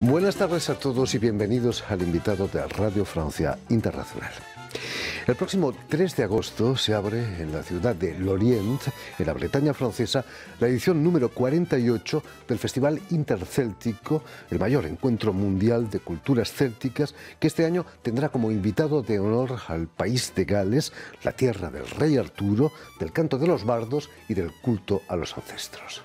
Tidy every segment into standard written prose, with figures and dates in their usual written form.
Buenas tardes a todos y bienvenidos al invitado de Radio Francia Internacional. El próximo 3 de agosto se abre en la ciudad de Lorient, en la Bretaña francesa, la edición número 48 del Festival Intercéltico, el mayor encuentro mundial de culturas célticas, que este año tendrá como invitado de honor al país de Gales, la tierra del rey Arturo, del canto de los bardos y del culto a los ancestros.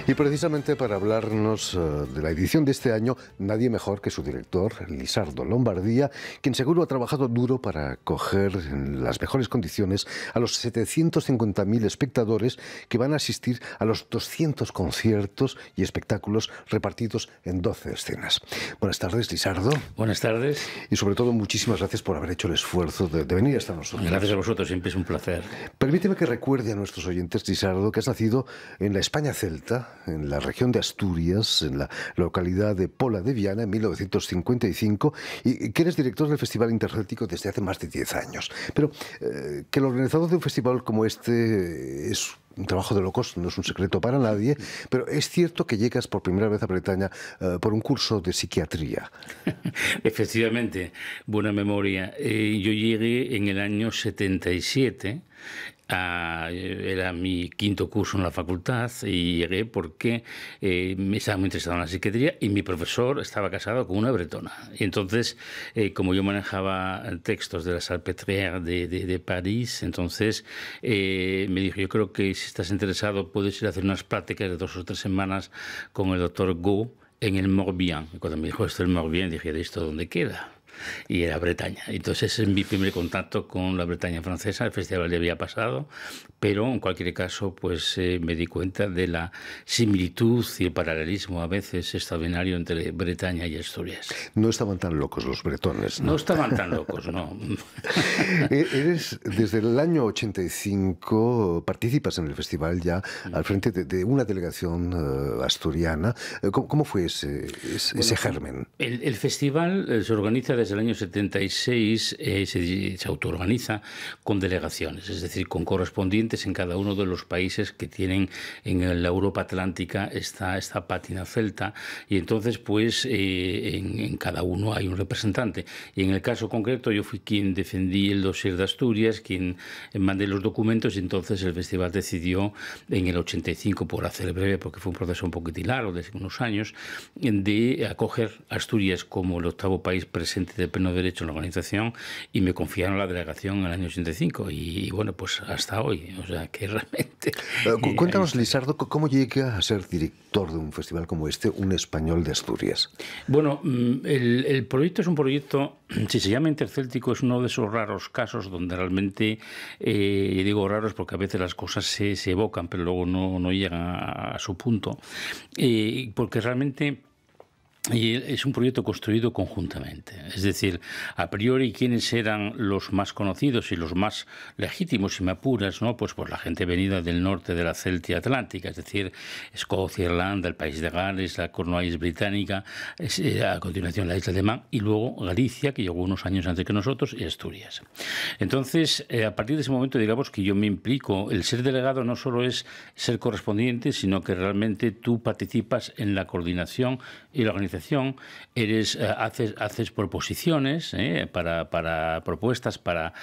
Y precisamente para hablarnos de la edición de este año, nadie mejor que su director, Lisardo Lombardía, quien seguro ha trabajado duro para acoger en las mejores condiciones a los 750.000 espectadores que van a asistir a los 200 conciertos y espectáculos repartidos en 12 escenas. Buenas tardes, Lisardo. Buenas tardes. Y sobre todo, muchísimas gracias por haber hecho el esfuerzo de venir hasta nosotros. Gracias a vosotros, siempre es un placer. Permíteme que recuerde a nuestros oyentes, Lisardo, que has nacido en la España celta, en la región de Asturias, en la localidad de Pola de Viana, en 1955, y que eres director del Festival Intercéltico desde hace más de 10 años. Pero que el organizador de un festival como este es un trabajo de locos, no es un secreto para nadie, pero es cierto que llegas por primera vez a Bretaña por un curso de psiquiatría. Efectivamente, buena memoria. Yo llegué en el año 77. Era mi quinto curso en la facultad y llegué porque me estaba muy interesado en la psiquiatría y mi profesor estaba casado con una bretona. Y entonces, como yo manejaba textos de la Salpêtrière de París, entonces me dijo, yo creo que si estás interesado puedes ir a hacer unas prácticas de 2 o 3 semanas con el doctor Go en el Morbihan. Y cuando me dijo esto del Morbihan, dije, ¿de esto dónde queda? Y era Bretaña. Entonces es mi primer contacto con la Bretaña francesa. El festival ya había pasado, pero en cualquier caso pues me di cuenta de la similitud y el paralelismo a veces extraordinario entre Bretaña y Asturias. No estaban tan locos los bretones, ¿no? No estaban tan locos, no. Eres, desde el año 85, participas en el festival ya al frente de una delegación asturiana. ¿Cómo fue ese germen? El festival se organiza desde el año 76, se autoorganiza con delegaciones, es decir, con correspondientes en cada uno de los países que tienen en la Europa Atlántica esta pátina celta, y entonces pues en cada uno hay un representante. Y en el caso concreto yo fui quien defendí el dossier de Asturias, quien mandé los documentos, y entonces el festival decidió en el 85, por hacer breve, porque fue un proceso un poquitín largo, de unos años, de acoger Asturias como el 8º país presente de pleno derecho en la organización, y me confiaron la delegación en el año 85 y bueno, pues hasta hoy, o sea que realmente... Cuéntanos, Lisardo, ¿cómo llega a ser director de un festival como este, un español de Asturias? Bueno, el proyecto es un proyecto, si se llama Intercéltico, es uno de esos raros casos donde realmente, digo raros porque a veces las cosas se evocan pero luego no llegan a su punto, porque realmente... Y es un proyecto construido conjuntamente, es decir, a priori quiénes eran los más conocidos y los más legítimos, si me apuras, ¿no? Pues la gente venida del norte de la Celtia Atlántica, es decir, Escocia, Irlanda, el país de Gales, la Cornualles británica, a continuación la isla de Man, y luego Galicia, que llegó unos años antes que nosotros, y Asturias. Entonces, a partir de ese momento, digamos que yo me implico, el ser delegado no solo es ser correspondiente, sino que realmente tú participas en la coordinación y la organización. Haces proposiciones para propuestas para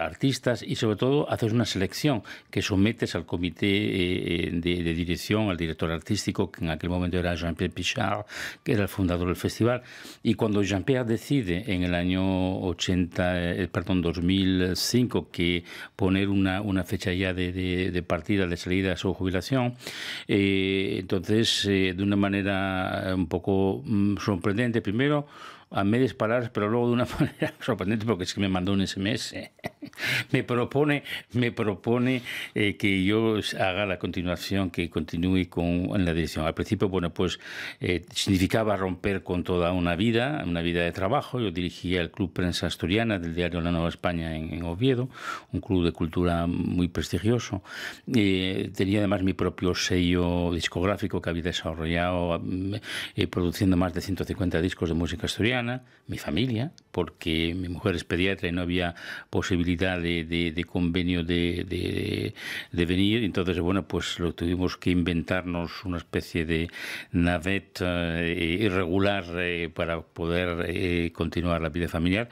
artistas, y sobre todo haces una selección que sometes al comité de dirección, al director artístico, que en aquel momento era Jean-Pierre Pichard, que era el fundador del festival. Y cuando Jean-Pierre decide en el año 2005 que poner una fecha ya de partida, de salida a su jubilación, entonces de una manera un poco sorprendente, primero a medias palabras, pero luego de una manera sorprendente, porque es que me mandó un SMS. Me propone que yo haga la continuación, que continúe en la dirección. Al principio, bueno, pues significaba romper con toda una vida de trabajo. Yo dirigía el Club Prensa Asturiana del diario La Nueva España en Oviedo, un club de cultura muy prestigioso. Tenía además mi propio sello discográfico que había desarrollado produciendo más de 150 discos de música asturiana. Mi familia, porque mi mujer es pediatra y no había posibilidad de convenio de venir. Entonces, bueno, pues lo tuvimos que inventarnos una especie de navette irregular para poder continuar la vida familiar.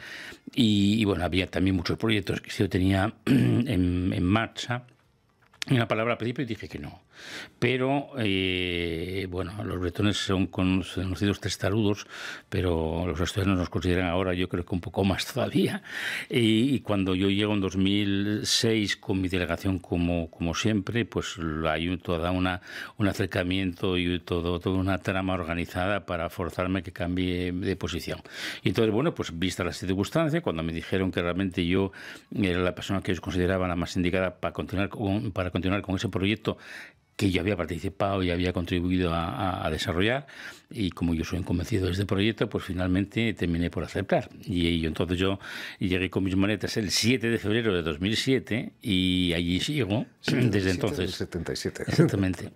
Y bueno, había también muchos proyectos que yo tenía en marcha. Y una palabra al principio dije que no. Pero, bueno, los bretones son conocidos testarudos, pero los asturianos nos consideran ahora, yo creo que un poco más todavía. Y cuando yo llego en 2006 con mi delegación, como siempre, pues hay todo un acercamiento y toda una trama organizada para forzarme que cambie de posición. Y entonces, bueno, pues vista la circunstancia, cuando me dijeron que realmente yo era la persona que ellos consideraban la más indicada para continuar con ese proyecto, que yo había participado y había contribuido a desarrollar, y como yo soy un convencido de este proyecto, pues finalmente terminé por aceptar. Y entonces yo llegué con mis maletas el 7 de febrero de 2007 y allí sigo desde entonces. 77. Exactamente.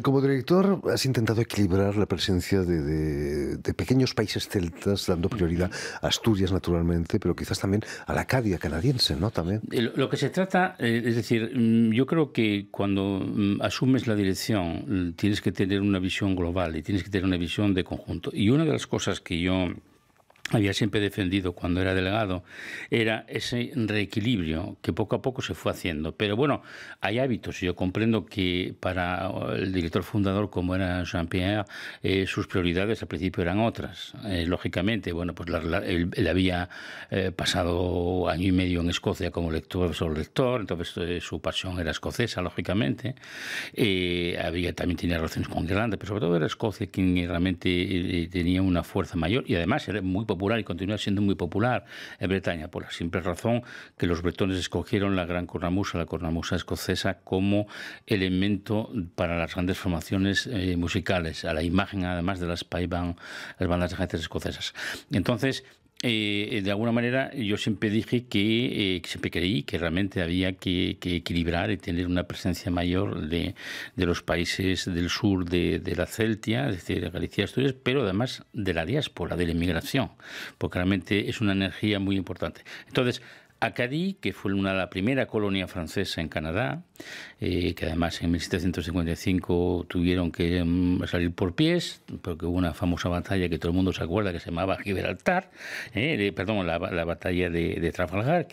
Como director has intentado equilibrar la presencia de pequeños países celtas, dando prioridad a Asturias naturalmente, pero quizás también a la Acadia canadiense, ¿no? También. Lo que se trata, es decir, yo creo que cuando asumes la dirección tienes que tener una visión global y tienes que tener una visión de conjunto. Y una de las cosas que yo había siempre defendido cuando era delegado era ese reequilibrio que poco a poco se fue haciendo. Pero bueno, hay hábitos. Yo comprendo que para el director fundador, como era Jean-Pierre, sus prioridades al principio eran otras. Lógicamente, bueno, pues él había pasado año y medio en Escocia como lector, entonces su pasión era escocesa, lógicamente. También tenía relaciones con Irlanda, pero sobre todo era Escocia quien realmente tenía una fuerza mayor, y además era muy popular y continúa siendo muy popular en Bretaña, por la simple razón que los bretones escogieron la gran cornamusa, la cornamusa escocesa, como elemento para las grandes formaciones musicales, a la imagen además de las pipe band, las bandas de gentes escocesas. Entonces, de alguna manera yo siempre dije que siempre creí que realmente había que equilibrar y tener una presencia mayor de los países del sur de la Celtia, es decir, de Galicia y Asturias, pero además de la diáspora, de la inmigración, porque realmente es una energía muy importante. Entonces, Acadie, que fue la primera colonia francesa en Canadá, que además en 1755 tuvieron que salir por pies, porque hubo una famosa batalla que todo el mundo se acuerda que se llamaba Gibraltar, la batalla de Trafalgar,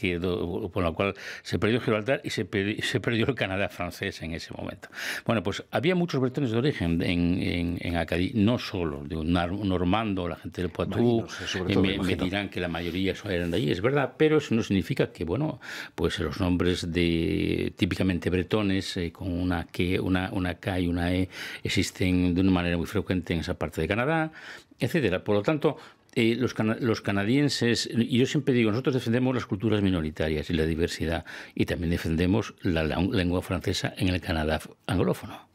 por la cual se perdió Gibraltar y se perdió el Canadá francés en ese momento. Bueno, pues había muchos bretones de origen en Acadie, no solo de un normando, la gente del Poitou, me dirán que la mayoría eran de allí, es verdad, pero eso no significa que, bueno, pues los nombres típicamente bretones con una K y una E existen de una manera muy frecuente en esa parte de Canadá, etcétera. Por lo tanto, los canadienses, y yo siempre digo, nosotros defendemos las culturas minoritarias y la diversidad, y también defendemos la lengua francesa en el Canadá anglófono.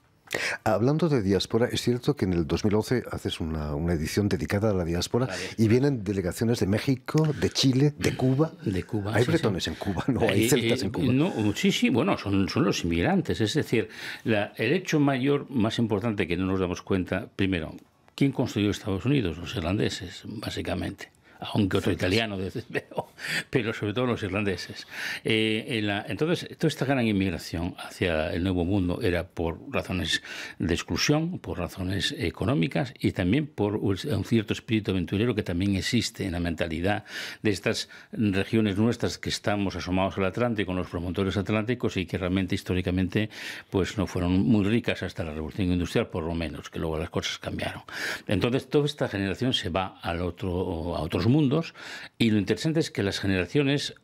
Hablando de diáspora, es cierto que en el 2011 haces una edición dedicada a la diáspora y vienen delegaciones de México, de Chile, de Cuba. De Cuba. ¿Hay bretones en Cuba? ¿No hay celtas en Cuba? No, sí, bueno, son los inmigrantes. Es decir, el hecho más importante que no nos damos cuenta, primero, ¿quién construyó Estados Unidos? Los irlandeses, básicamente. Aunque otro italiano, desde luego, pero sobre todo los irlandeses. Entonces, toda esta gran inmigración hacia el Nuevo Mundo era por razones de exclusión, por razones económicas y también por un cierto espíritu aventurero que también existe en la mentalidad de estas regiones nuestras que estamos asomados al Atlántico, con los promontorios atlánticos, y que realmente históricamente pues no fueron muy ricas hasta la Revolución Industrial, por lo menos, que luego las cosas cambiaron. Entonces, toda esta generación se va a otros mundos, y lo interesante es que las generaciones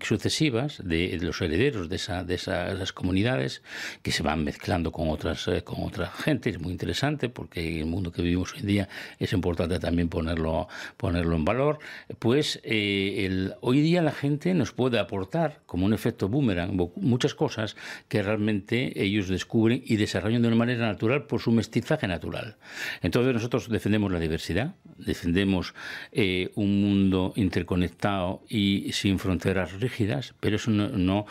sucesivas de los herederos de esas comunidades, que se van mezclando con otra gente. Es muy interesante porque en el mundo que vivimos hoy en día es importante también ponerlo en valor. Pues hoy día la gente nos puede aportar, como un efecto boomerang, muchas cosas que realmente ellos descubren y desarrollan de una manera natural por su mestizaje natural. Entonces nosotros defendemos la diversidad, defendemos un mundo interconectado y sin fronteras rígidas, pero eso no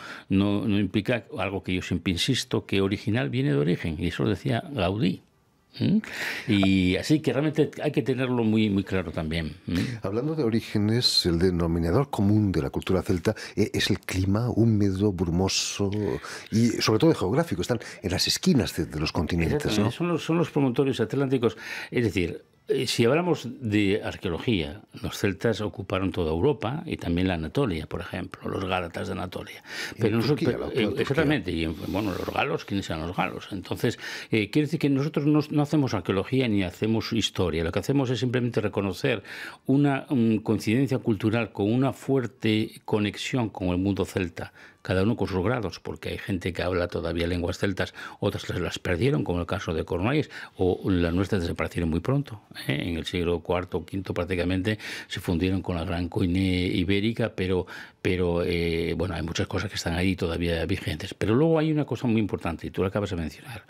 implica algo que yo siempre insisto, que original viene de origen, y eso lo decía Gaudí. Y así que realmente hay que tenerlo muy, muy claro también. Hablando de orígenes, el denominador común de la cultura celta es el clima húmedo, brumoso y sobre todo geográfico. Están en las esquinas de los continentes, ¿no? Son los promontorios atlánticos. Es decir, si hablamos de arqueología, los celtas ocuparon toda Europa y también la Anatolia, por ejemplo, los gálatas de Anatolia. Pero exactamente, y bueno, los galos, ¿quiénes eran los galos? Entonces, quiere decir que nosotros no hacemos arqueología ni hacemos historia. Lo que hacemos es simplemente reconocer una coincidencia cultural con una fuerte conexión con el mundo celta, cada uno con sus grados, porque hay gente que habla todavía lenguas celtas, otras las perdieron, como el caso de Cornualles, o las nuestras desaparecieron muy pronto. En el siglo IV o V prácticamente se fundieron con la gran coine ibérica, pero bueno, hay muchas cosas que están ahí todavía vigentes. Pero luego hay una cosa muy importante, y tú lo acabas de mencionar.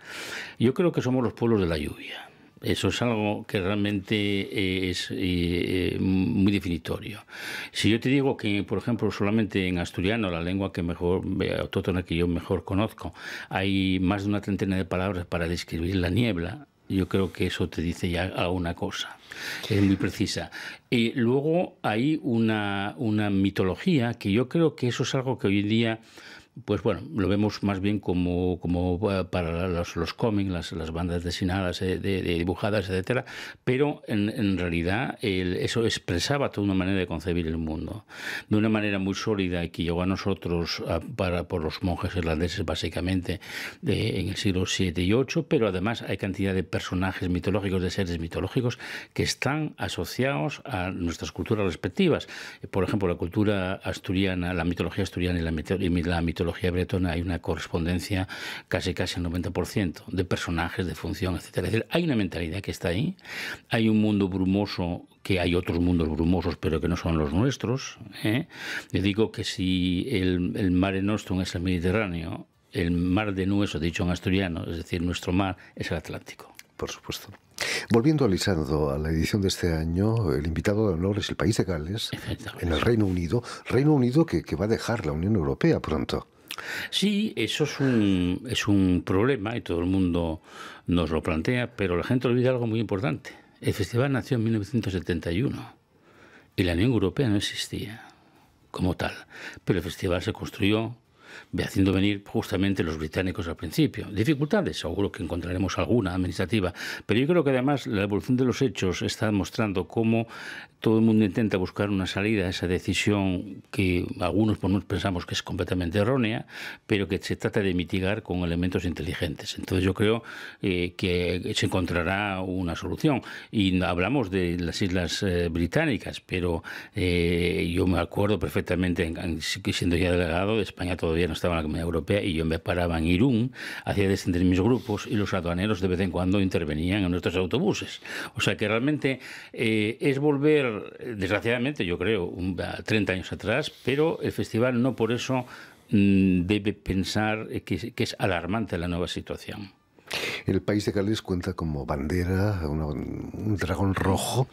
Yo creo que somos los pueblos de la lluvia. Eso es algo que realmente es muy definitorio. Si yo te digo que, por ejemplo, solamente en asturiano, la lengua que mejor autóctona que yo mejor conozco, hay más de una treintena de palabras para describir la niebla, yo creo que eso te dice ya alguna cosa. Es muy precisa. Y luego hay una mitología que yo creo que eso es algo que hoy en día, pues bueno, lo vemos más bien como para los cómics, las bandas designadas, de dibujadas, etcétera, pero en realidad eso expresaba toda una manera de concebir el mundo, de una manera muy sólida y que llegó a nosotros por los monjes irlandeses básicamente en el siglo VII y VIII, pero además hay cantidad de personajes mitológicos, de seres mitológicos que están asociados a nuestras culturas respectivas. Por ejemplo, la cultura asturiana, la mitología asturiana y la mitología bretona, hay una correspondencia casi al 90% de personajes, de función, etcétera. Es decir, hay una mentalidad que está ahí, hay un mundo brumoso, que hay otros mundos brumosos, pero que no son los nuestros. Yo digo que si el Mare Nostrum es el Mediterráneo, el mar de Nueso, dicho en asturiano, es decir, nuestro mar, es el Atlántico. Por supuesto. Volviendo a Lisandro, a la edición de este año, el invitado de honor es el país de Gales, en el Reino Unido que va a dejar la Unión Europea pronto. Sí, eso es un problema y todo el mundo nos lo plantea, pero la gente olvida algo muy importante. El festival nació en 1971 y la Unión Europea no existía como tal, pero el festival se construyó haciendo venir justamente los británicos al principio. Dificultades, seguro que encontraremos alguna administrativa, pero yo creo que además la evolución de los hechos está mostrando cómo todo el mundo intenta buscar una salida a esa decisión que algunos pensamos que es completamente errónea, pero que se trata de mitigar con elementos inteligentes. Entonces yo creo que se encontrará una solución. Y hablamos de las Islas Británicas, pero yo me acuerdo perfectamente, siendo ya delegado de España, todavía no estaba en la Comunidad Europea, y yo me paraba en Irún, hacía descender mis grupos y los aduaneros de vez en cuando intervenían en nuestros autobuses. O sea que realmente es volver, desgraciadamente yo creo, 30 años atrás, pero el festival no por eso debe pensar que es alarmante la nueva situación. El país de Gales cuenta como bandera un dragón rojo.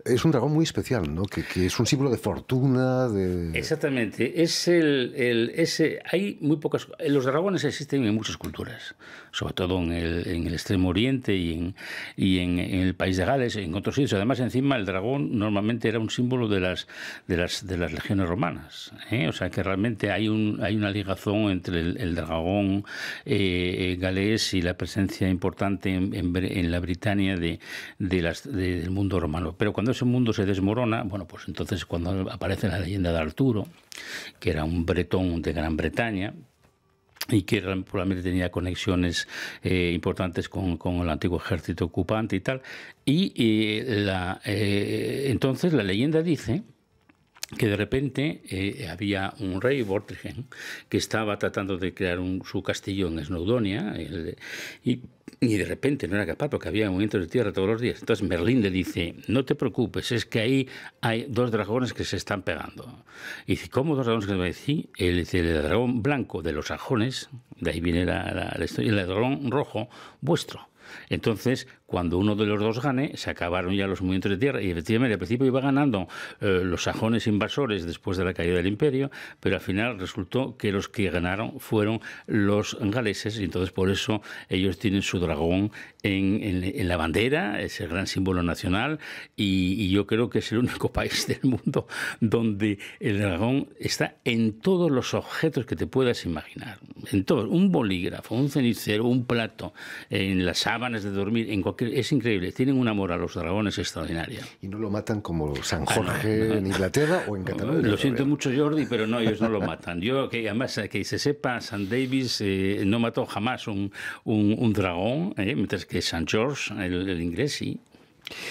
Es un dragón muy especial, ¿no? Que es un símbolo de fortuna, de... Exactamente. Hay muy pocas... Los dragones existen en muchas culturas, sobre todo en el Extremo Oriente y en el país de Gales, en otros sitios. Además, encima, el dragón normalmente era un símbolo de las legiones romanas. O sea, que realmente hay una ligazón entre el dragón galés y la presencia importante en la Britania del mundo romano. Pero cuando ese mundo se desmorona, bueno, pues entonces cuando aparece la leyenda de Arturo, que era un bretón de Gran Bretaña, y que probablemente tenía conexiones importantes con el antiguo ejército ocupante y tal. Entonces la leyenda dice que de repente había un rey, Vortigern, que estaba tratando de crear su castillo en Snowdonia, y de repente no era capaz porque había movimientos de tierra todos los días. Entonces Merlín le dice, no te preocupes, es que ahí hay dos dragones que se están pegando. Y dice, ¿cómo dos dragones que se van a decir? El dragón blanco de los sajones, de ahí viene la historia, y el dragón rojo vuestro. Entonces, cuando uno de los dos gane, se acabaron ya los movimientos de tierra y efectivamente al principio iba ganando los sajones invasores después de la caída del imperio, pero al final resultó que los que ganaron fueron los galeses y entonces por eso ellos tienen su dragón en la bandera, es el gran símbolo nacional y yo creo que es el único país del mundo donde el dragón está en todos los objetos que te puedas imaginar, en todos, un bolígrafo, un cenicero, un plato, en las sábanas de dormir, en cualquier... Es increíble, tienen un amor a los dragones extraordinaria. ¿Y no lo matan como San Jorge en Inglaterra o en Cataluña? Lo siento mucho, Jordi, pero no, ellos no lo matan. Yo, que además, que se sepa, St. Davis no mató jamás un dragón, mientras que St. George, el inglés, sí.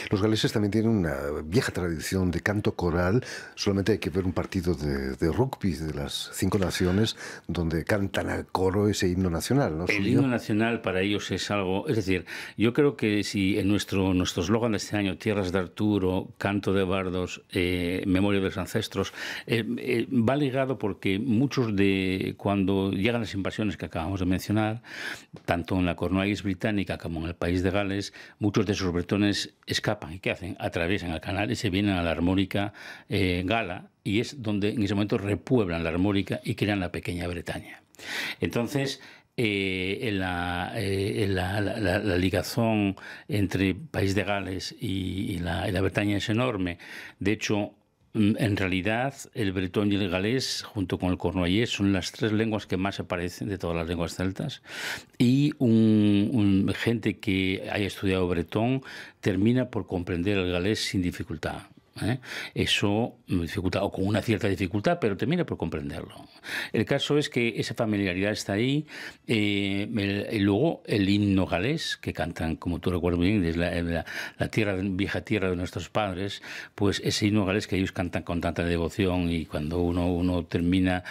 Los galeses también tienen una vieja tradición de canto coral. Solamente hay que ver un partido de rugby de las 5 naciones donde cantan al coro ese himno nacional, ¿no? El himno nacional para ellos es algo... Es decir, yo creo que si en nuestro eslogan de este año, Tierras de Arturo, Canto de Bardos, Memoria de los Ancestros, va ligado porque muchos de... Cuando llegan las invasiones que acabamos de mencionar, tanto en la Cornualles británica como en el país de Gales, muchos de esos bretones escapan. ¿Y qué hacen? Atraviesan el canal y se vienen a la Armórica gala y es donde en ese momento repueblan la Armórica y crean la pequeña Bretaña. Entonces, la ligazón entre País de Gales y la Bretaña es enorme. De hecho, en realidad, el bretón y el galés, junto con el cornuallés, son las 3 lenguas que más se parecen de todas las lenguas celtas. Y gente que haya estudiado bretón termina por comprender el galés sin dificultad. Eso dificulta, o con una cierta dificultad, pero termina por comprenderlo. El caso es que esa familiaridad está ahí, y luego el himno galés, que cantan, como tú recuerdas bien, desde la tierra, vieja tierra de nuestros padres, pues ese himno galés que ellos cantan con tanta devoción y cuando uno termina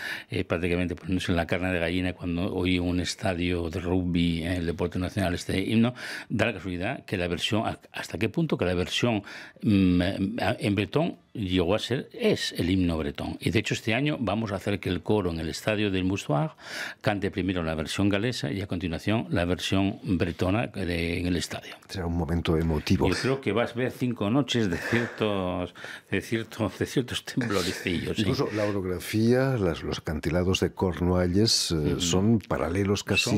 prácticamente poniéndose en la carne de gallina cuando oye un estadio de rugby en el deporte nacional este himno, da la casualidad que la versión, hasta qué punto que la versión en bretón llegó a ser, es el himno bretón. Y de hecho este año vamos a hacer que el coro en el estadio del Moustoir cante primero la versión galesa y a continuación la versión bretona en el estadio. Será un momento emotivo. Yo creo que vas a ver 5 noches de ciertos tembloricillos. Incluso la orografía, los acantilados de Cornualles son paralelos casi...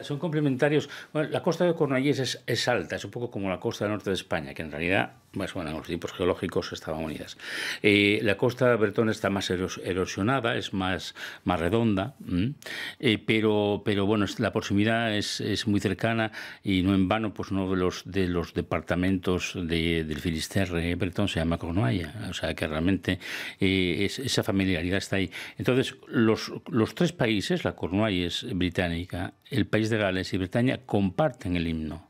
Son complementarios. Bueno, la costa de Cornualles es alta, es un poco como la costa del norte de España, que en realidad, bueno, los tipos geológicos estaban unidas. La costa bretona está más erosionada, es más redonda, pero bueno, la proximidad es muy cercana y no en vano, pues uno de los departamentos del Finisterre bretón se llama Cornualla, o sea que realmente esa familiaridad está ahí. Entonces, los 3 países, la Cornualles británica, el país de Gales y Bretaña, comparten el himno,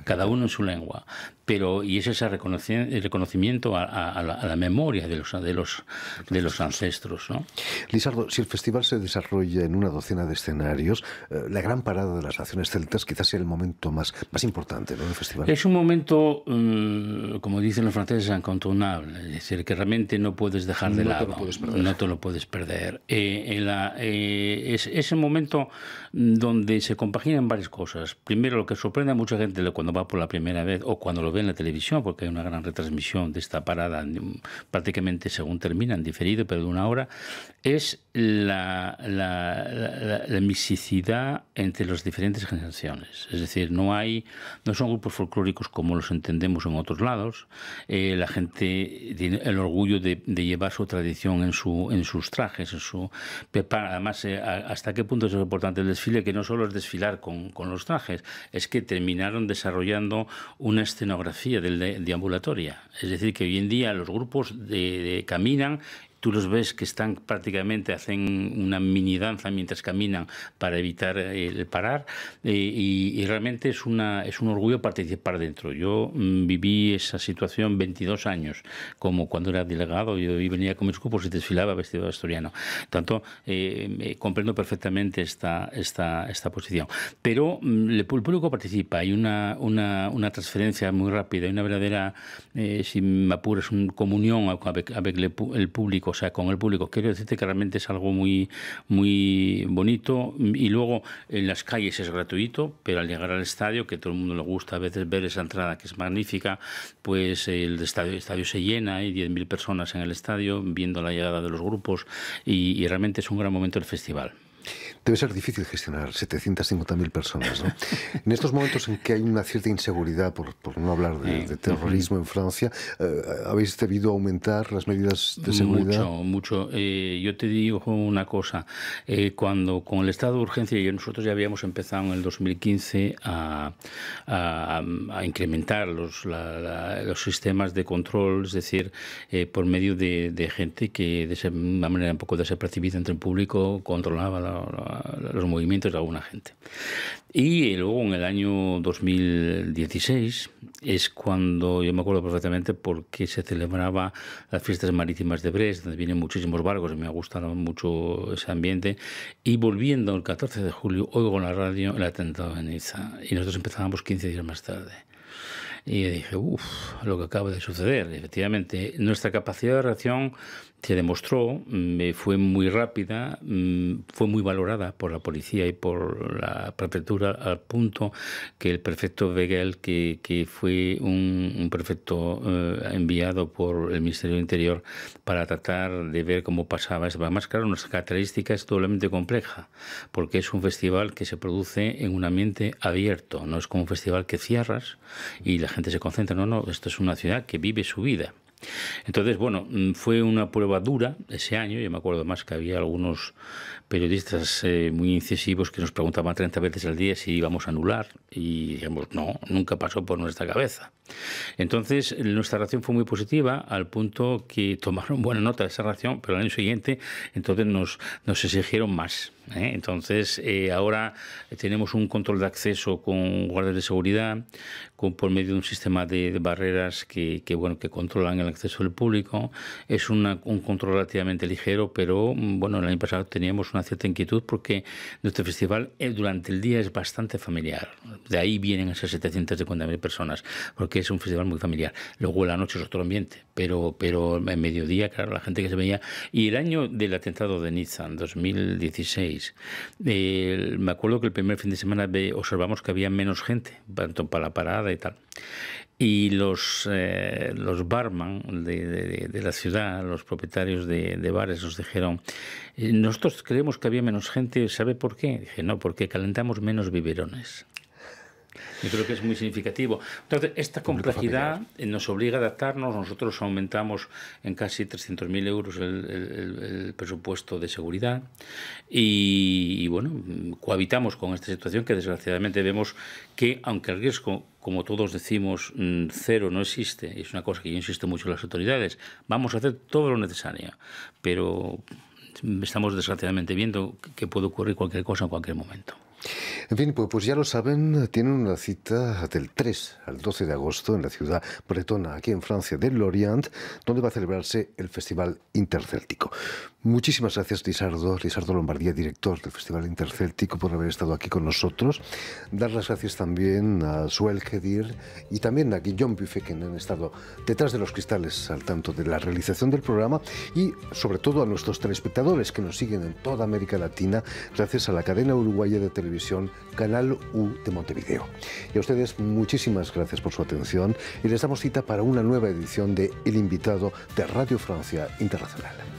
cada uno en su lengua, y es ese reconocimiento a la memoria de los ancestros, ¿no? Lisardo, si el festival se desarrolla en una docena de escenarios, la gran parada de las naciones celtas quizás sea el momento más importante, ¿no?, del festival. Es un momento, como dicen los franceses, incontournable, es decir, que realmente no puedes dejar de lado, no te lo puedes perder. Es ese momento donde se compaginan varias cosas. Primero, lo que sorprende a mucha gente cuando va por la primera vez o cuando lo ve en la televisión, porque hay una gran retransmisión de esta parada prácticamente según terminan, diferido, pero de 1 hora, es la misicidad entre las diferentes generaciones. Es decir, no son grupos folclóricos como los entendemos en otros lados. La gente tiene el orgullo de llevar su tradición en sus trajes, además, hasta qué punto es importante el desfile, que no solo es desfilar con los trajes, es que terminaron desarrollando una escenografía deambulatoria. Es decir, que hoy en día los grupos caminan tú los ves que están prácticamente, hacen una mini danza mientras caminan para evitar el parar, y realmente es un orgullo participar dentro. Yo viví esa situación 22 años, como cuando era delegado, yo venía con mis grupos y desfilaba vestido de asturiano. Tanto comprendo perfectamente esta posición. Pero el público participa, hay una transferencia muy rápida, hay una verdadera, si me apuras, comunión avec el público, o sea, con el público. Quiero decirte que realmente es algo muy, muy bonito. Y luego en las calles es gratuito, pero al llegar al estadio, que todo el mundo le gusta a veces ver esa entrada que es magnífica, pues el estadio se llena, hay 10.000 personas en el estadio viendo la llegada de los grupos, y realmente es un gran momento del festival. Debe ser difícil gestionar 750.000 personas, ¿no? En estos momentos en que hay una cierta inseguridad, por no hablar de terrorismo en Francia, ¿habéis debido aumentar las medidas de seguridad? Mucho. Yo te digo una cosa. Cuando con el estado de urgencia, y nosotros ya habíamos empezado en el 2015 a incrementar los sistemas de control, es decir, por medio de gente que de una manera un poco desapercibida entre el público controlaba los movimientos de alguna gente. Y luego en el año 2016 es cuando, yo me acuerdo perfectamente, porque se celebraba las fiestas marítimas de Brest, donde vienen muchísimos barcos, y me ha gustado mucho ese ambiente. Y volviendo el 14 de julio, oigo en la radio el atentado en Niza, y nosotros empezábamos 15 días más tarde. Y dije, lo que acaba de suceder. Efectivamente, nuestra capacidad de reacción se demostró, fue muy rápida, fue muy valorada por la policía y por la prefectura, al punto que el prefecto Weigel, que fue un prefecto enviado por el Ministerio del Interior para tratar de ver cómo pasaba eso. Además, claro, nuestra característica es doblemente compleja, porque es un festival que se produce en un ambiente abierto, no es como un festival que cierras y la gente se concentra, no, esto es una ciudad que vive su vida. Entonces, bueno, fue una prueba dura ese año. Yo me acuerdo más que había algunos periodistas muy incisivos que nos preguntaban 30 veces al día si íbamos a anular, y dijimos, no, nunca pasó por nuestra cabeza. Entonces, nuestra reacción fue muy positiva, al punto que tomaron buena nota de esa reacción, pero al año siguiente entonces nos exigieron más. Entonces, ahora tenemos un control de acceso con guardias de seguridad, por medio de un sistema de barreras que controlan el acceso del público. Es un control relativamente ligero, pero bueno, el año pasado teníamos una cierta inquietud porque nuestro festival durante el día es bastante familiar. De ahí vienen esas 750.000 personas, porque es un festival muy familiar. Luego la noche es otro ambiente, pero en mediodía, claro, la gente que se veía. Y el año del atentado de Niza, en 2016, me acuerdo que el primer fin de semana observamos que había menos gente, tanto para la parada y tal. Y los barman de la ciudad, los propietarios de bares, nos dijeron, nosotros creemos que había menos gente, ¿sabe por qué? Dije, no, porque calentamos menos biberones. Yo creo que es muy significativo. Entonces, esta complejidad nos obliga a adaptarnos. Nosotros aumentamos en casi 300.000 euros el presupuesto de seguridad y bueno, cohabitamos con esta situación que desgraciadamente vemos que, aunque el riesgo, como todos decimos, cero no existe, es una cosa que yo insisto mucho en las autoridades, vamos a hacer todo lo necesario, pero estamos desgraciadamente viendo que puede ocurrir cualquier cosa en cualquier momento. En fin, pues ya lo saben, tienen una cita del 3 al 12 de agosto en la ciudad bretona, aquí en Francia, de Lorient, donde va a celebrarse el Festival Intercéltico. Muchísimas gracias, Lisardo Lombardía, director del Festival Intercéltico, por haber estado aquí con nosotros. Dar las gracias también a Suel Gedir y también a Guillaume Buffet, que han estado detrás de los cristales al tanto de la realización del programa, y sobre todo a nuestros telespectadores que nos siguen en toda América Latina gracias a la cadena uruguaya de televisión Canal U de Montevideo. Y a ustedes muchísimas gracias por su atención y les damos cita para una nueva edición de El Invitado de Radio Francia Internacional.